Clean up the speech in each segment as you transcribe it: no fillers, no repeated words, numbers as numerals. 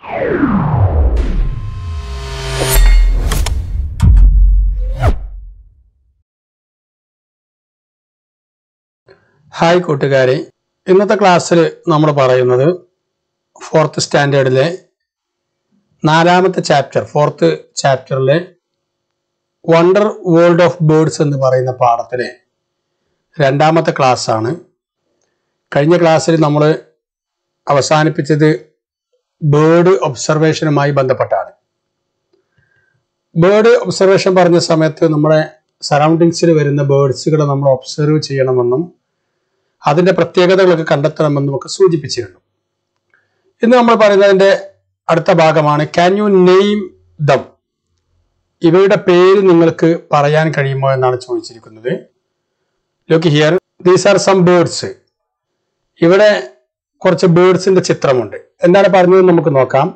Hi കൂട്ടുകാരെ, ഇന്നത്തെ ക്ലാസ്സിൽ നമ്മൾ പറയുന്നത് 4th സ്റ്റാൻഡേർഡിലെ 4ാമത്തെ ചാപ്റ്റർ 4th ചാപ്റ്ററിലെ വണ്ടർ വേൾഡ് ഓഫ് ബേർഡ്സ് എന്ന് പറയുന്ന പാഠത്തിലെ 2ാമത്തെ ക്ലാസ് ആണ്. കഴിഞ്ഞ ക്ലാസ്സിൽ നമ്മൾ അവസാനിപ്പിച്ചത് ബേർഡ് ഒബ്സർവേഷനുമായി ബന്ധപ്പെട്ടാണ്. ബേർഡ് ഒബ്സർവേഷൻ പറഞ്ഞ സമയത്ത് നമ്മുടെ സറൗണ്ടിങ്സിൽ വരുന്ന ബേർഡ്സുകളെ നമ്മൾ ഒബ്സർവ് ചെയ്യണമെന്നും അതിന്റെ പ്രത്യേകതകളൊക്കെ കണ്ടെത്തണമെന്നും ഒക്കെ സൂചിപ്പിച്ചിരുന്നു. ഇന്ന് നമ്മൾ പറയുന്നതിന്റെ അടുത്ത ഭാഗമാണ് ക്യാൻ യു നെയിം ദം. ഇവയുടെ പേര് നിങ്ങൾക്ക് പറയാൻ കഴിയുമോ എന്നാണ് ചോദിച്ചിരിക്കുന്നത്. Look here, these are some birds. ഇവിടെ കുറച്ച് ബേർഡ്സിന്റെ ചിത്രമുണ്ട്. എന്താണ് പറഞ്ഞത് നമുക്ക് നോക്കാം.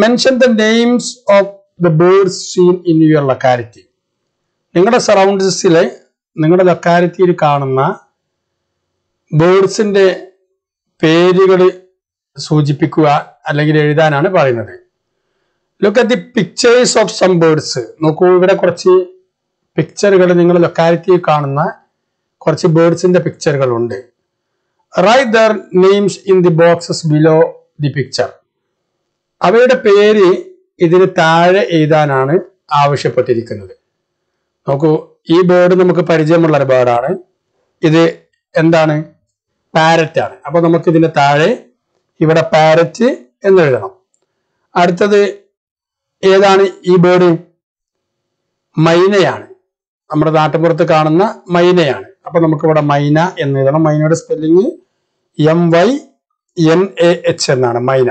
Mention the names of the birds seen in your locality. നിങ്ങളുടെ സറൗണ്ട്സിലെ നിങ്ങളുടെ ലൊക്കാലിറ്റിയിൽ കാണുന്ന ബേർഡ്സിന്റെ പേരുകൾ സൂചിപ്പിക്കുക അല്ലെങ്കിൽ എഴുതാനാണ് പറയുന്നത്. Look at the pictures of some birds. നോക്കൂ, ഇവിടെ കുറച്ച് പിക്ചറുകൾ, നിങ്ങളുടെ ലൊക്കാലിറ്റിയിൽ കാണുന്ന കുറച്ച് ബേർഡ്സിന്റെ പിക്ചറുകൾ ഉണ്ട്. Write their names in the boxes below the picture. അവയുടെ പേര് ഇതിന് താഴെ എഴുതാനാണ് ആവശ്യപ്പെട്ടിരിക്കുന്നത്. നോക്കൂ, ഈ ബേർഡ് നമുക്ക് പരിചയമുള്ള ഒരു ബേർഡാണ്. ഇത് എന്താണ്? പാരറ്റ് ആണ്. അപ്പൊ നമുക്ക് ഇതിന്റെ താഴെ ഇവിടെ പാരറ്റ് എന്ന് എഴുതണം. അടുത്തത് ഏതാണ്? ഈ ബേർഡ് മൈനയാണ്. നമ്മുടെ നാട്ടുപുറത്ത് കാണുന്ന മൈനയാണ്. അപ്പൊ നമുക്ക് ഇവിടെ മൈന എന്ന് എഴുതണം. മൈനയുടെ സ്പെല്ലിങ് MYNAH എന്നാണ്, മൈന.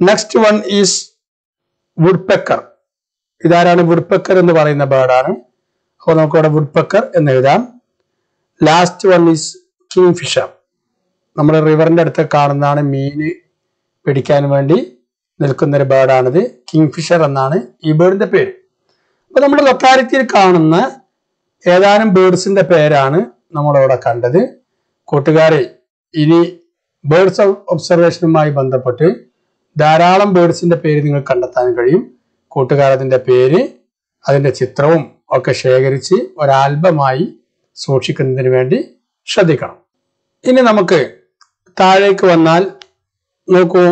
Next one is woodpecker. ഇതാരാണ്? വുഡ്പെക്കർ എന്ന് പറയുന്ന ബേർഡാണ്. അപ്പോൾ നമുക്ക് ഇവിടെ വുഡ്പെക്കർ എന്ന് എഴുതാം. Last one is kingfisher. നമ്മുടെ റിവറിന്റെ അടുത്ത് കാണുന്നതാണ്. മീന് പിടിക്കാൻ വേണ്ടി നിൽക്കുന്ന ഒരു ബേർഡാണിത്. കിങ് ഫിഷർ എന്നാണ് ഈ ബേർഡിന്റെ പേര്. അപ്പൊ നമ്മുടെ ലൊക്കാലിറ്റിയിൽ കാണുന്ന ഏതാനും ബേർഡ്സിന്റെ പേരാണ് നമ്മളിവിടെ കണ്ടത്. കൂട്ടുകാരെ, ഇനി ബേർഡ്സ് ഒബ്സർവേഷനുമായി ബന്ധപ്പെട്ട് ധാരാളം ബേർഡ്സിന്റെ പേര് നിങ്ങൾക്ക് കണ്ടെത്താൻ കഴിയും. കൂട്ടുകാർ അതിന്റെ പേര്, അതിന്റെ ചിത്രവും ഒക്കെ ശേഖരിച്ച് ഒരു ആൽബമായി സൂക്ഷിക്കുന്നതിന് വേണ്ടി ശ്രദ്ധിക്കണം. ഇനി നമുക്ക് താഴേക്ക് വന്നാൽ നോക്കൂ,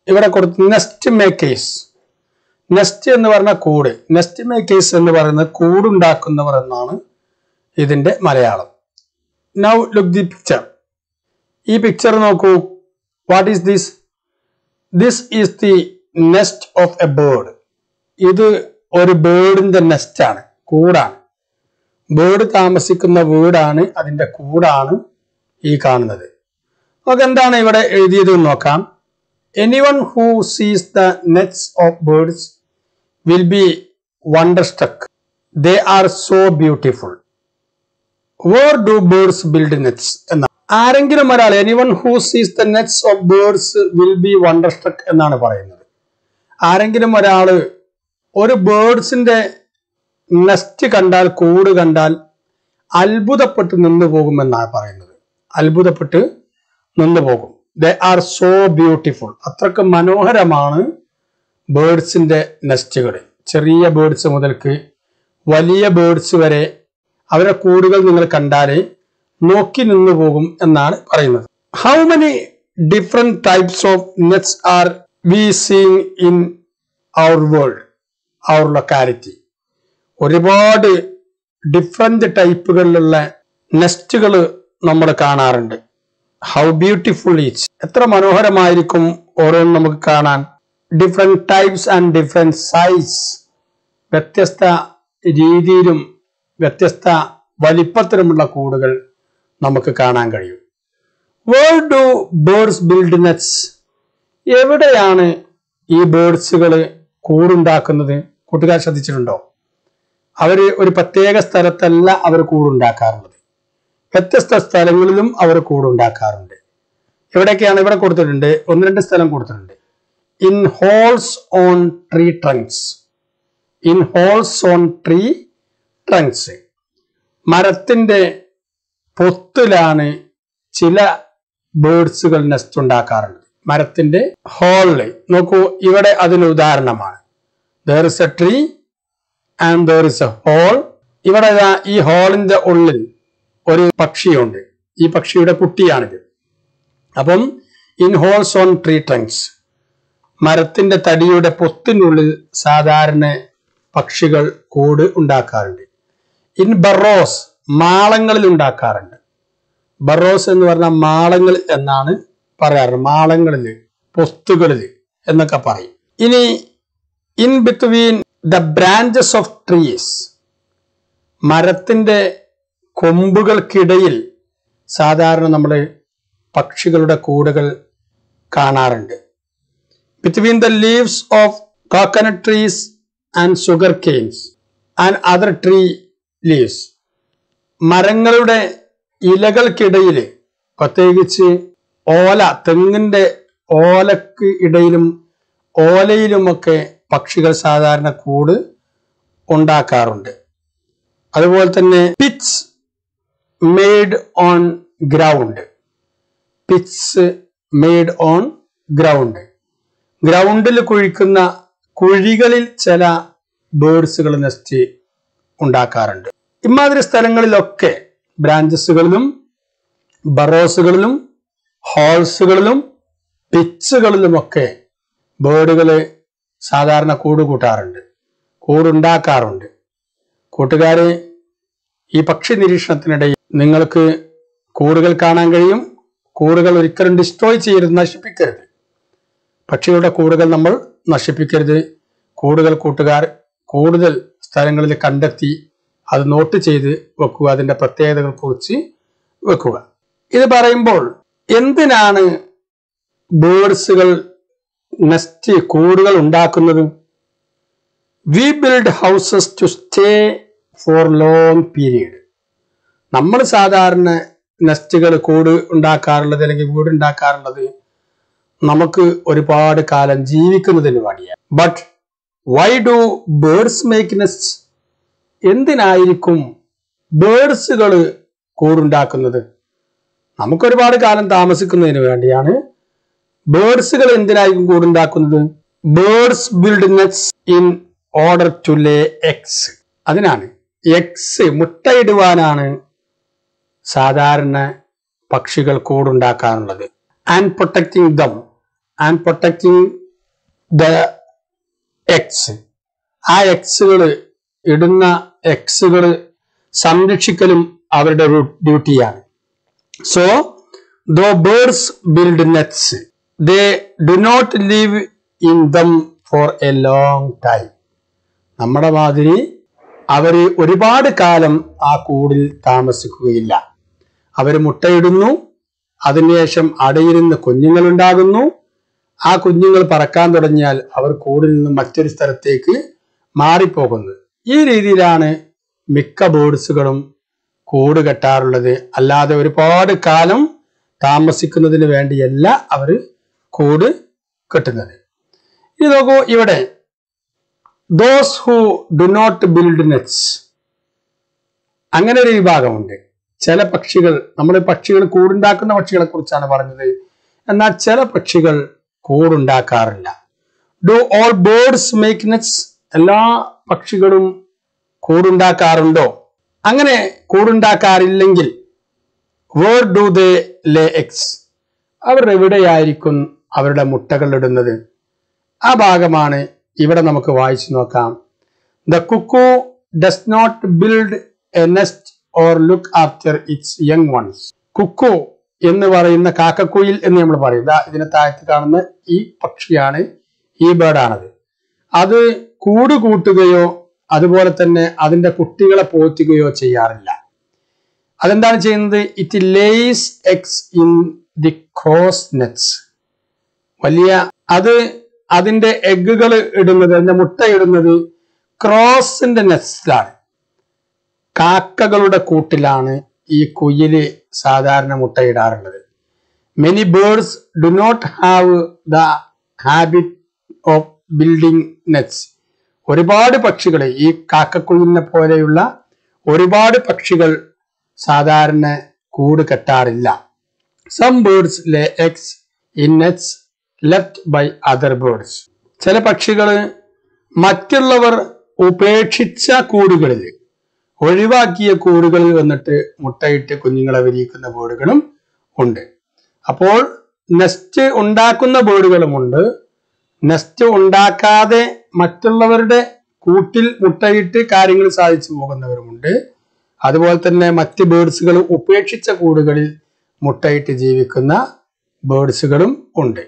ഇവിടെ കൊടുത്ത് നെസ്റ്റ് മേക്കേഴ്സ്. നെസ്റ്റ് എന്ന് പറഞ്ഞ കൂട്. നെസ്റ്റ് മേക്കേഴ്സ് എന്ന് പറയുന്നത് കൂടുണ്ടാക്കുന്നവർ എന്നാണ് ഇതിന്റെ Malayalam. Now look the picture. ഈ പിക്ചർ നോക്കൂ. What is this? This is the nest of A bird. ഇത് ഒരു ബേർഡിന്റെ നെസ്റ്റ് ആണ്, കൂടാണ്. ബേർഡ് താമസിക്കുന്ന വീടാണ്, അതിന്റെ കൂടാണ് ഈ കാണുന്നത്. നമുക്ക് എന്താണ് ഇവിടെ എഴുതിയത് നോക്കാം. Anyone who sees the nets of birds will be wonderstruck. They are so beautiful. Where do birds build nets എന്നാണ്. ആരെങ്കിലും ഒരാൾ, anyone who sees the nets of birds will be wonderstruck എന്നാണ് പറയുന്നത്. ആരെങ്കിലും ഒരാള് ഒരു ബേർഡ്സിന്റെ നെസ്റ്റ് കണ്ടാൽ, കൂട് കണ്ടാൽ അത്ഭുതപ്പെട്ട് നിന്നു പോകുമെന്നാണ് പറയുന്നത്. അത്ഭുതപ്പെട്ട് നിന്നു പോകും. ദേ ആർ സോ ബ്യൂട്ടിഫുൾ. അത്രക്ക് മനോഹരമാണ് ബേർഡ്സിന്റെ നെസ്റ്റുകൾ. ചെറിയ ബേർഡ്സ് മുതൽക്ക് വലിയ ബേർഡ്സ് വരെ അവരുടെ കൂടുകൾ നിങ്ങൾ കണ്ടാൽ നോക്കി നിന്നു പോകും എന്നാണ് പറയുന്നത്. How many different types of nests are we seeing in our world, our locality. ഒരുപാട് ഡിഫറെന്റ് ടൈപ്പുകളിലുള്ള നെസ്റ്റുകൾ നമ്മൾ കാണാറുണ്ട്. How beautiful each. എത്ര മനോഹരമായിരിക്കും ഓരോന്നും നമുക്ക് കാണാൻ. Different types and different size. വ്യത്യസ്ത രീതിയിലും വ്യത്യസ്ത വലിപ്പത്തിലുമുള്ള കൂടുകൾ നമുക്ക് കാണാൻ കഴിയും. Where do birds build nests. എവിടെയാണ് ഈ ബേർഡ്സുകൾ കൂടുണ്ടാക്കുന്നത്? കൂട്ടുകാർ ശ്രദ്ധിച്ചിട്ടുണ്ടോ? അവര് ഒരു പ്രത്യേക സ്ഥലത്തല്ല അവർ കൂടുണ്ടാക്കാറുള്ളത്. വ്യത്യസ്ത സ്ഥലങ്ങളിലും അവർ കൂടുണ്ടാക്കാറുണ്ട്. എവിടെയൊക്കെയാണ്? ഇവിടെ കൊടുത്തിട്ടുണ്ട്, 1-2 സ്ഥലം കൊടുത്തിട്ടുണ്ട്. In holes on tree trunks. In holes on tree trunks. മരത്തിന്റെ പൊത്തിലാണ് ചില ബേർഡ്സുകൾ നെസ്റ്റ് ഉണ്ടാക്കാറുള്ളത്. മരത്തിന്റെ ഹോളില് നോക്കൂ, ഇവിടെ അതിന് ഉദാഹരണമാണ്. there is a tree and there is a hole. ഇവിടെ ഈ ഹോളിന്റെ ഉള്ളിൽ ഒരു പക്ഷിയുണ്ട്. ഈ പക്ഷിയുടെ കുട്ടിയാണിത്. അപ്പം in holes on tree trunks, മരത്തിന്റെ തടിയുടെ പൊത്തിനുള്ളിൽ സാധാരണ പക്ഷികൾ കൂട് ഉണ്ടാക്കാറുണ്ട്. ഇൻ ബറോസ്, മാളങ്ങളിൽ ഉണ്ടാക്കാറുണ്ട്. ബറോസ് എന്ന് പറഞ്ഞാൽ മാളങ്ങൾ എന്നാണ് പറയാറ്. മാളങ്ങളില്, പൊത്തുകളില് എന്നൊക്കെ പറയും. ഇനി in between the branches of trees, മരത്തിന്റെ കൊമ്പുകൾക്കിടയിൽ സാധാരണ നമ്മൾ പക്ഷികളുടെ കൂടുകൾ കാണാറുണ്ട്. Between the leaves of coconut trees and sugar Cairns and other tree leaves, മരങ്ങളുടെ ഇലകൾക്കിടയിൽ, പ്രത്യേകിച്ച് ഓല, തെങ്ങിന്റെ ഓലക്ക് ഇടയിലും ഓലയിലുമൊക്കെ പക്ഷികൾ സാധാരണ കൂട് ഉണ്ടാക്കാറുണ്ട്. അതുപോലെ തന്നെ Pitt's made on ground, Pitt's made on ground, ഗ്രൗണ്ടിൽ കുഴിക്കുന്ന കുഴികളിൽ ചില ബേർഡ്സുകൾ നെസ്റ്റ് ഉണ്ടാക്കാറുണ്ട്. ഇമാതിരി സ്ഥലങ്ങളിലൊക്കെ ബ്രാഞ്ചസുകളിലും ബറോസുകളിലും ഹോൾസുകളിലും പിച്ചുകളിലുമൊക്കെ ബേർഡുകള് സാധാരണ കൂട് കൂട്ടാറുണ്ട്, കൂടുണ്ടാക്കാറുണ്ട്. കൂട്ടുകാരെ, ഈ പക്ഷി നിരീക്ഷണത്തിനിടയിൽ നിങ്ങൾക്ക് കൂടുകൾ കാണാൻ കഴിയും. കൂടുകൾ ഒരിക്കലും ഡിസ്ട്രോയ് ചെയ്യരുത്, നശിപ്പിക്കരുത്. പക്ഷികളുടെ കൂടുകൾ നമ്മൾ നശിപ്പിക്കരുത്. കൂടുകൾ കൂട്ടുകാർ കൂടുതൽ സ്ഥലങ്ങളിൽ കണ്ടെത്തി അത് നോട്ട് ചെയ്ത് വെക്കുക, അതിന്റെ പ്രത്യേകതകളെ കുറിച്ച് വെക്കുക. ഇത് പറയുമ്പോൾ എന്തിനാണ് ബേർഡ്സുകൾ നെസ്റ്റ് കൂടുകൾ ഉണ്ടാക്കുന്നത്? We build houses to stay for long period. നമ്മൾ സാധാരണ നെസ്റ്റുകൾ കൂട് ഉണ്ടാക്കാറുള്ളത് അല്ലെങ്കിൽ വീട് ഉണ്ടാക്കാറുള്ളത് നമുക്ക് ഒരുപാട് കാലം ജീവിക്കുന്നതിന് വേണ്ടിയാണ്. But why do birds make nest? എന്തിനായിരിക്കും ബേർഡ്സുകൾ കൂടുണ്ടാക്കുന്നത്? നമുക്കൊരുപാട് കാലം താമസിക്കുന്നതിന് വേണ്ടിയാണ്. ബേർഡ്സുകൾ എന്തിനായിരിക്കും കൂടുണ്ടാക്കുന്നത്? Birds build nets in order to lay eggs. അതിനാണ്, എഗ്സ് മുട്ടയിടുവാനാണ് സാധാരണ പക്ഷികൾ കൂടുണ്ടാക്കാറുള്ളത്. And protecting them, and protecting the eggs, ആ എഗ്സുകൾ ഇടുന്ന എഗ്സുകൾ സംരക്ഷിക്കലും അവരുടെ ഡ്യൂട്ടിയാണ്. So though birds build nets, they do not live in them for a long time. നമ്മുടെ മാതിരി അവർ ഒരുപാട് കാലം ആ കൂടിൽ താമസിക്കുകയില്ല. അവർ മുട്ടയിടുന്നു, അതിനുശേഷം അടയിരുന്ന് കുഞ്ഞുങ്ങൾ ഉണ്ടാകുന്നു. ആ കുഞ്ഞുങ്ങൾ പറക്കാൻ തുടങ്ങിയാൽ അവർ കൂടിൽ നിന്ന് മറ്റൊരു സ്ഥലത്തേക്ക് മാറിപ്പോകുന്നു. ഈ രീതിയിലാണ് മിക്ക ബേർഡ്സുകളും കൂട് കെട്ടാറുള്ളത്. അല്ലാതെ ഒരുപാട് കാലം താമസിക്കുന്നതിന് വേണ്ടിയല്ല അവർ കൂട് കെട്ടുന്നത്. ഇത് നോക്കൂ, ഇവിടെ those who do not build nests, അങ്ങനെ ഒരു വിഭാഗമുണ്ട്. ചില പക്ഷികൾ, നമ്മൾ പക്ഷികൾ കൂടുണ്ടാക്കുന്ന പക്ഷികളെ കുറിച്ചാണ് പറഞ്ഞത്. എന്നാൽ ചില പക്ഷികൾ കൂടുണ്ടാക്കാറില്ല. Do all birds make nets? എല്ലാ പക്ഷികളും കൂടുണ്ടാക്കാറുണ്ടോ? അങ്ങനെ കൂടുണ്ടാക്കാറില്ലെങ്കിൽ where do they lay eggs? അവർ എവിടെയായിരിക്കും അവരുടെ മുട്ടകൾ ഇടുന്നത്? ആ ഭാഗമാണ് ഇവിടെ നമുക്ക് വായിച്ചു നോക്കാം. The cuckoo does not build a nest or look after its young ones. Cuckoo എന്ന് പറയുന്ന കാക്കക്കുയിൽ എന്ന് നമ്മൾ പറയും. ഇതിന് താഴത്ത് കാണുന്ന ഈ പക്ഷിയാണ്, ഈ ബേർഡാണത്. അത് കൂട് കൂട്ടുകയോ അതുപോലെ തന്നെ അതിന്റെ കുട്ടികളെ പോറ്റുകയോ ചെയ്യാറില്ല. അതെന്താണ് ചെയ്യുന്നത്? It lays eggs in the crow's nests. അതിന്റെ എഗ്ഗുകൾ ഇടുന്നത്, അതിന്റെ മുട്ട ഇടുന്നത് ക്രോസിന്റെ നെറ്റ്സിലാണ്, കാക്കകളുടെ കൂട്ടിലാണ് ഈ കുയില് സാധാരണ മുട്ടയിടാറുള്ളത്. Many birds do not have the habit of building nets. ഒരുപാട് പക്ഷികൾ, ഈ കാക്കക്കുയിലിനെ പോലെയുള്ള ഒരുപാട് പക്ഷികൾ സാധാരണ കൂട് കെട്ടാറില്ല. Some birds lay eggs in nets left by other birds. ചില പക്ഷികൾ മറ്റുള്ളവർ ഉപേക്ഷിച്ച കൂടുകളിൽ, ഒഴിവാക്കിയ കൂടുകളിൽ വന്നിട്ട് മുട്ടയിട്ട് കുഞ്ഞുങ്ങളെ വിരിയിക്കുന്ന ബേർഡുകളും ഉണ്ട്. അപ്പോൾ നെസ്റ്റ് ഉണ്ടാക്കുന്ന ബേർഡുകളുമുണ്ട്, നെസ്റ്റ് ഉണ്ടാക്കാതെ മറ്റുള്ളവരുടെ കൂട്ടിൽ മുട്ടയിട്ട് കാര്യങ്ങൾ സാധിച്ചു പോകുന്നവരുമുണ്ട്. അതുപോലെ തന്നെ മറ്റ് ബേർഡ്സുകൾ ഉപേക്ഷിച്ച കൂടുകളിൽ മുട്ടയിട്ട് ജീവിക്കുന്ന ബേർഡ്സുകളും ഉണ്ട്.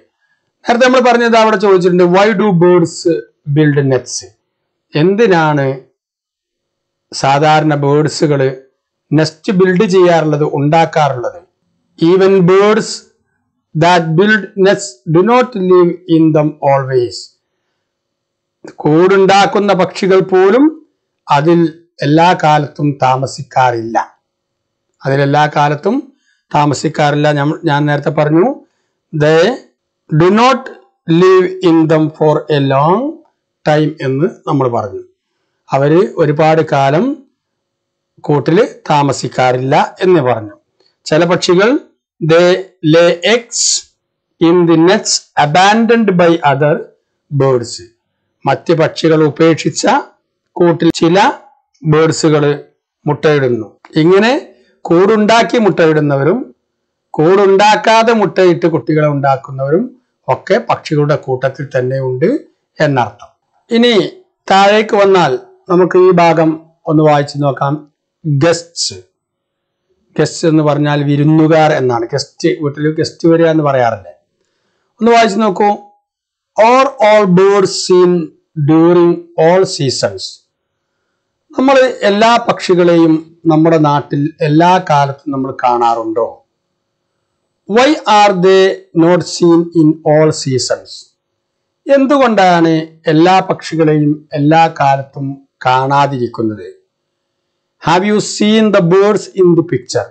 നേരത്തെ നമ്മൾ പറഞ്ഞത് അവിടെ ചോദിച്ചിട്ടുണ്ട്, why do birds build nets? എന്തിനാണ് സാധാരണ ബേർഡ്സുകൾ നെസ്റ്റ് ബിൽഡ് ചെയ്യാറുള്ളത്, ഉണ്ടാക്കാറുള്ളത്? Even birds that build nets do not live in them always. കൂടുണ്ടാക്കുന്ന പക്ഷികൾ പോലും അതിൽ എല്ലാ കാലത്തും താമസിക്കാറില്ല. ഞാൻ നേരത്തെ പറഞ്ഞു, they do not live in them for a long time എന്ന് നമ്മൾ പറഞ്ഞു. അവര് ഒരുപാട് കാലം കൂട്ടിൽ താമസിക്കാറില്ല എന്ന് പറഞ്ഞു. ചില പക്ഷികൾ they lay eggs in the nets abandoned by other birds. മറ്റ് പക്ഷികൾ ഉപേക്ഷിച്ച കൂട്ടിൽ ചില ബേർഡ്സുകൾ മുട്ടയിടുന്നു. ഇങ്ങനെ കൂടുണ്ടാക്കി മുട്ടയിടുന്നവരും കൂടുണ്ടാക്കാതെ മുട്ടയിട്ട് കുട്ടികളെ ഉണ്ടാക്കുന്നവരും ഒക്കെ പക്ഷികളുടെ കൂട്ടത്തിൽ തന്നെ ഉണ്ട് എന്നർത്ഥം. ഇനി താഴേക്ക് വന്നാൽ നമുക്ക് ഈ ഭാഗം ഒന്ന് വായിച്ചു നോക്കാം. ഗസ്റ്റ്സ്. ഗസ്റ്റ് എന്ന് പറഞ്ഞാൽ വിരുന്നുകാർ എന്നാണ്. ഗസ്റ്റ്, വീട്ടിൽ ഗസ്റ്റ് വരിക എന്ന് പറയാറില്ലേ? ഒന്ന് വായിച്ചു നോക്കൂ. Or all birds seen during all seasons. നമ്മൾ എല്ലാ പക്ഷികളെയും നമ്മുടെ നാട്ടിൽ എല്ലാ കാലത്തും നമ്മൾ കാണാറുണ്ടോ? Why are they not seen in all seasons? എന്തുകൊണ്ടാണ് എല്ലാ പക്ഷികളെയും എല്ലാ കാലത്തും കാണാതിരിക്കുന്നത്? Have you seen the birds in the picture?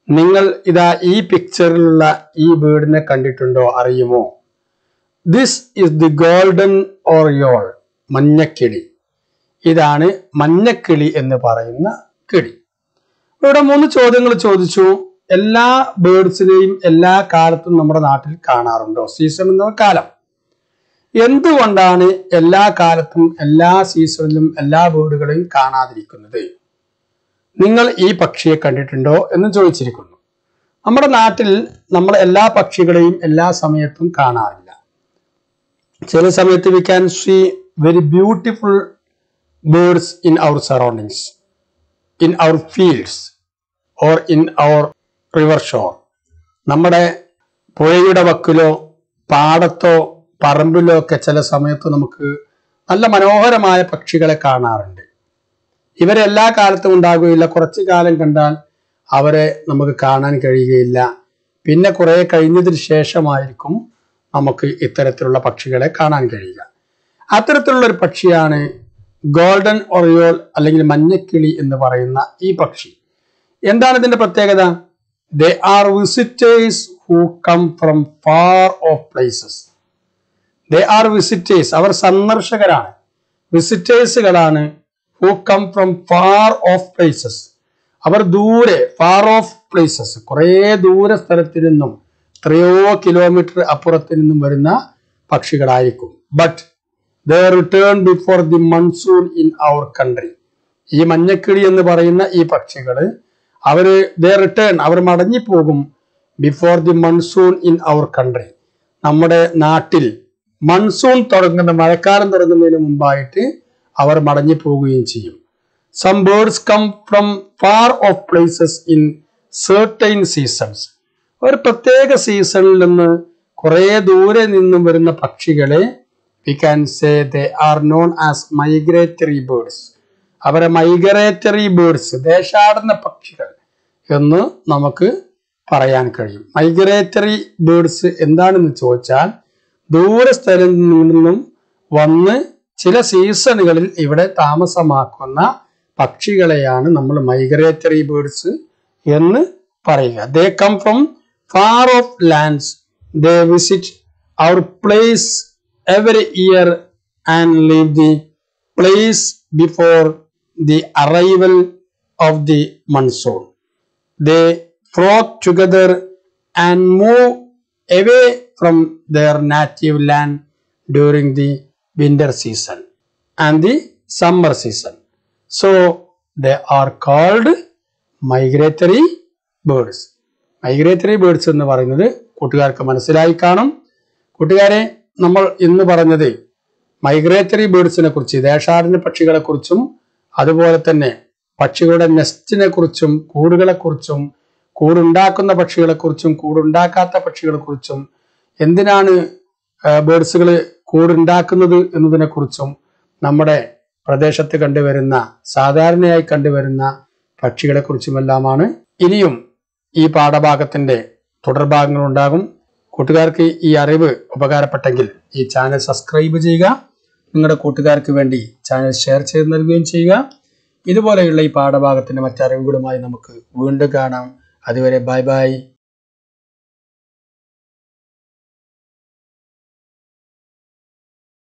നിങ്ങൾ ഇതാ ഈ പിക്ചറിലുള്ള ഈ ബേർഡിനെ കണ്ടിട്ടുണ്ടോ, അറിയുമോ? This is the golden oriole. മഞ്ഞക്കിളി. ഇതാണ് മഞ്ഞക്കിളി എന്ന് പറയുന്ന കിളി. ഇവിടെ 3 ചോദ്യങ്ങൾ ചോദിച്ചു. എല്ലാ ബേർഡ്സിനെയും എല്ലാ കാലത്തും നമ്മുടെ നാട്ടിൽ കാണാറുണ്ടോ? സീസൺ എന്ന കാലം. എന്തുകൊണ്ടാണ് എല്ലാ കാലത്തും എല്ലാ സീസണിലും എല്ലാ ബേർഡുകളെയും കാണാതിരിക്കുന്നത്? നിങ്ങൾ ഈ പക്ഷിയെ കണ്ടിട്ടുണ്ടോ എന്ന് ചോദിച്ചിരിക്കുന്നു. നമ്മുടെ നാട്ടിൽ നമ്മൾ എല്ലാ പക്ഷികളെയും എല്ലാ സമയത്തും കാണാറില്ല. ചില സമയത്ത് we can see very beautiful birds in our surroundings, in our fields or in our river shore. നമ്മുടെ പുഴയുടെ വക്കിലോ പാടത്തോ പറമ്പിലോ ഒക്കെ ചില സമയത്ത് നമുക്ക് നല്ല മനോഹരമായ പക്ഷികളെ കാണാറുണ്ട്. ഇവരെ എല്ലാ കാലത്തും ഉണ്ടാകുകയില്ല. കുറച്ചു കാലം കണ്ടാൽ അവരെ നമുക്ക് കാണാൻ കഴിയുകയില്ല. പിന്നെ കുറെ കഴിഞ്ഞതിന് ശേഷമായിരിക്കും നമുക്ക് ഇത്തരത്തിലുള്ള പക്ഷികളെ കാണാൻ കഴിയുക. അത്തരത്തിലുള്ള ഒരു പക്ഷിയാണ് ഗോൾഡൻ ഒറിയോൾ അല്ലെങ്കിൽ മഞ്ഞക്കിളി എന്ന് പറയുന്ന ഈ പക്ഷി. എന്താണ് ഇതിന്റെ പ്രത്യേകത? They are visitors who come from far off places. They are visitors, അവർ സന്ദർശകരാണ്, വിസിറ്റേഴ്സുകളാണ്. Who come from far off places, അവർ ദൂരെ, ഫാർ ഓഫ് പ്ലേസസ്, കുറേ ദൂര സ്ഥലത്ത് നിന്നും, എത്രയോ കിലോമീറ്റർ അപ്പുറത്ത് നിന്നും വരുന്ന പക്ഷികളായിരിക്കും. But they return before the monsoon in our country. ഈ മഞ്ഞക്കിളി എന്ന് പറയുന്ന ഈ പക്ഷികള് ദേ റിട്ടേൺ, അവർ മടങ്ങിപ്പോകും. Before the monsoon in our country, നമ്മുടെ നാട്ടിൽ മൺസൂൺ തുടങ്ങുന്ന, മഴക്കാലം തുടങ്ങുന്നതിന് മുമ്പായിട്ട് അവർ മടങ്ങിപ്പോവുകയും ചെയ്യും. Some birds come from far off places in certain seasons. ഒരു പ്രത്യേക സീസണിൽ നിന്ന് കുറെ ദൂരെ നിന്നും വരുന്ന പക്ഷികളെ we can say they are known as migratory birds. അവരെ മൈഗ്രേറ്ററി ബേർഡ്സ്, ദേശാടന പക്ഷികൾ എന്ന് നമുക്ക് പറയാൻ കഴിയും. മൈഗ്രേറ്ററി ബേർഡ്സ് എന്താണെന്ന് ചോദിച്ചാൽ ദൂര സ്ഥലത്ത് നിന്നും വന്ന് ചില സീസണുകളിൽ ഇവിടെ താമസമാക്കുന്ന പക്ഷികളെയാണ് നമ്മൾ മൈഗ്രേറ്ററി ബേർഡ്സ് എന്ന് പറയുക. They come from far off lands, they visit our place every year and leave the place before the arrival of the monsoon. They flock together and move away from their native land during the winter season and the summer season. So they are called migratory birds. Migratory birds എന്ന് പറയുന്നത് കൂട്ടുകാർക്ക് മനസ്സിലായി കാണും. കൂട്ടുകാരെ, നമ്മൾ ഇന്ന് പറഞ്ഞത് migratory ബേർഡ്സിനെ കുറിച്ച്, ദേശാടന പക്ഷികളെ കുറിച്ചും അതുപോലെ തന്നെ പക്ഷികളുടെ നെസ്റ്റിനെ കുറിച്ചും കൂടുകളെ കുറിച്ചും കൂടുണ്ടാക്കുന്ന പക്ഷികളെ കുറിച്ചും കൂടുണ്ടാക്കാത്ത പക്ഷികളെ കുറിച്ചും എന്തിനാണ് ബേർഡ്സുകൾ കൂടുണ്ടാക്കുന്നത് എന്നതിനെ കുറിച്ചും നമ്മുടെ പ്രദേശത്ത് കണ്ടുവരുന്ന സാധാരണയായി കണ്ടുവരുന്ന പക്ഷികളെ കുറിച്ചുമെല്ലാമാണ്. ഇനിയും ഈ പാഠഭാഗത്തിന്റെ തുടർഭാഗങ്ങൾ ഉണ്ടാകും. കൂട്ടുകാർക്ക് ഈ അറിവ് ഉപകാരപ്പെട്ടെങ്കിൽ ഈ ചാനൽ സബ്സ്ക്രൈബ് ചെയ്യുക. നിങ്ങളുടെ കൂട്ടുകാർക്ക് വേണ്ടി ചാനൽ ഷെയർ ചെയ്ത് നൽകുകയും ചെയ്യുക. ഇതുപോലെയുള്ള ഈ പാഠഭാഗത്തിന്റെ മറ്ററിവുകളുമായി നമുക്ക് വീണ്ടും കാണാം. അതുവരെ ബൈ ബൈ.